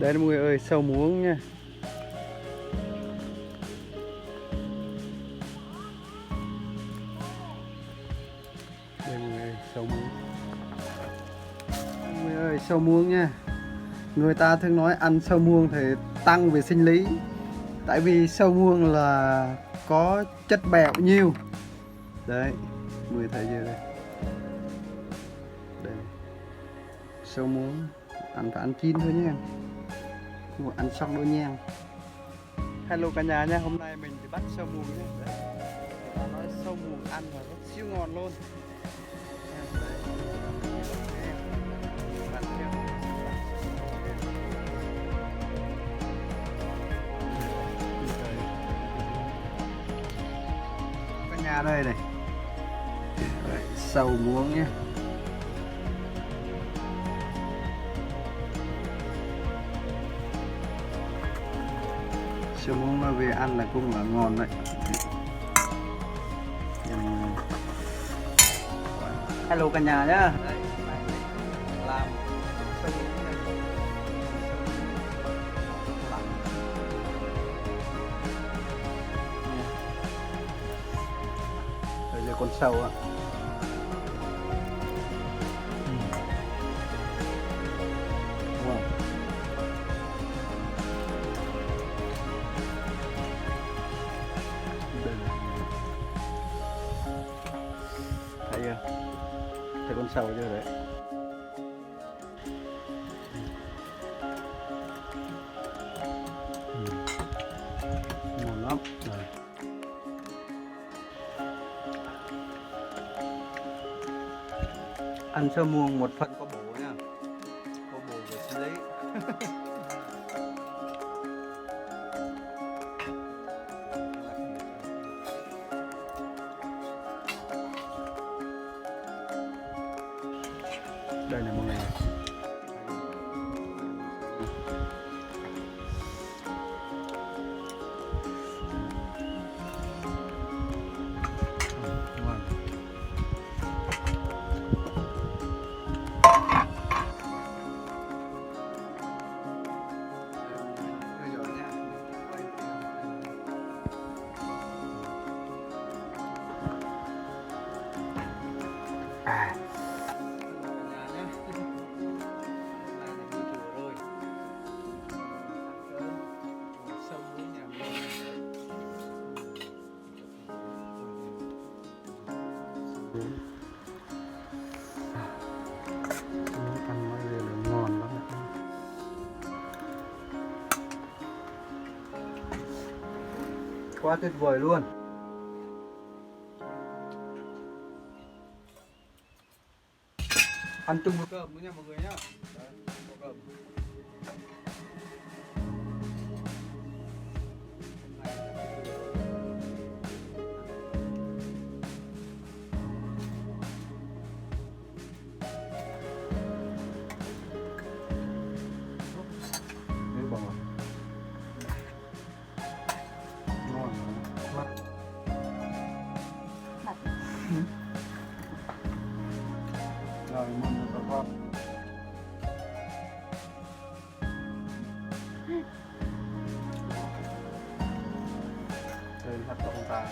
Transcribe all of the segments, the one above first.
Đây mọi người ơi, sâu muống nha. Đây mọi người ơi, sâu muống. Mọi người ơi, sâu muống nha. Người ta thường nói ăn sâu muống thì tăng về sinh lý. Tại vì sâu muống là có chất béo nhiều. Đấy, mọi người thấy chưa đây. Đây. Sâu muống ăn phải ăn chín thôi nhé. Không ăn xong đâu nha. Hello cả nhà nha, hôm nay mình thì bắt sâu muống nhé. Đấy. Người ta nói sâu muống ăn là rất siêu ngon luôn. Cả nhà đây này. Đấy, sâu muống nhé. Sâu muống nó về ăn là cũng là ngon đấy. Hello cả nhà nhá. Đây, làm sâu muống này. Đây là con sâu ạ. Wow. Thấy chưa? Thấy con sâu chưa đấy? Ngon lắm. Rồi. Ăn sâu muống một phần có bổ nha, có bổ về sinh lý. Đây này mọi người. Ngon. À. Ăn nó giờ là ngon lắm. Quá tuyệt vời luôn. Ăn chung với cơm nữa nha mọi người nhá. Đấy, có cơm. Đấy bỏ. Ngon lắm. Rồi mừng cho con. Đây hạt ông ta.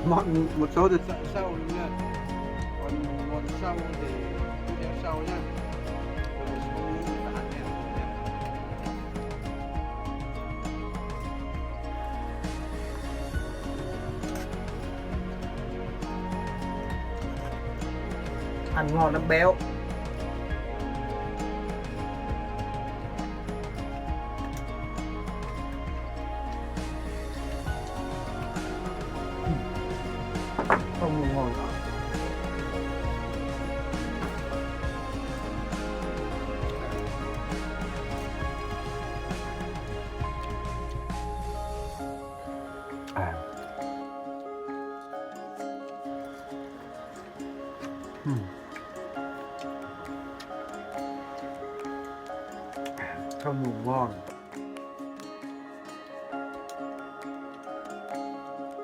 Món một số thì sau luôn nha, còn món sau thì video sau nha. Ăn ngon lắm béo. Không ngon. À. Không ngủ ngon.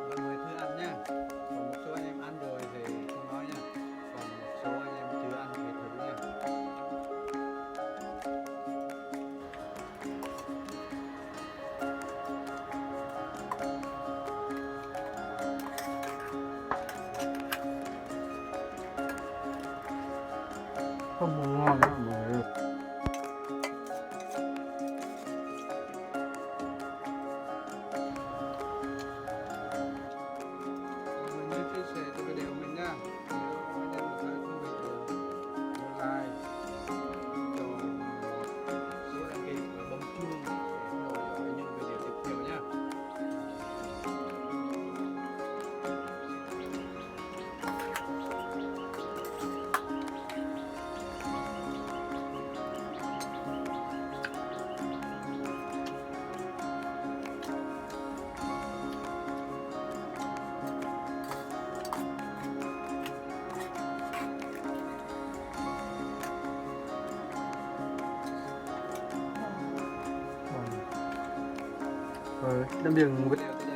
Mọi người thử ăn nhá. không ngon nữa mọi người. Mọi người nhớ chia sẻ cho video mình nha. Nếu anh em thấy thú vị thì nhớ like, cho số đăng ký và bấm chuông để theo dõi những video tiếp theo nha. Rồi, tạm dừng video tại đây.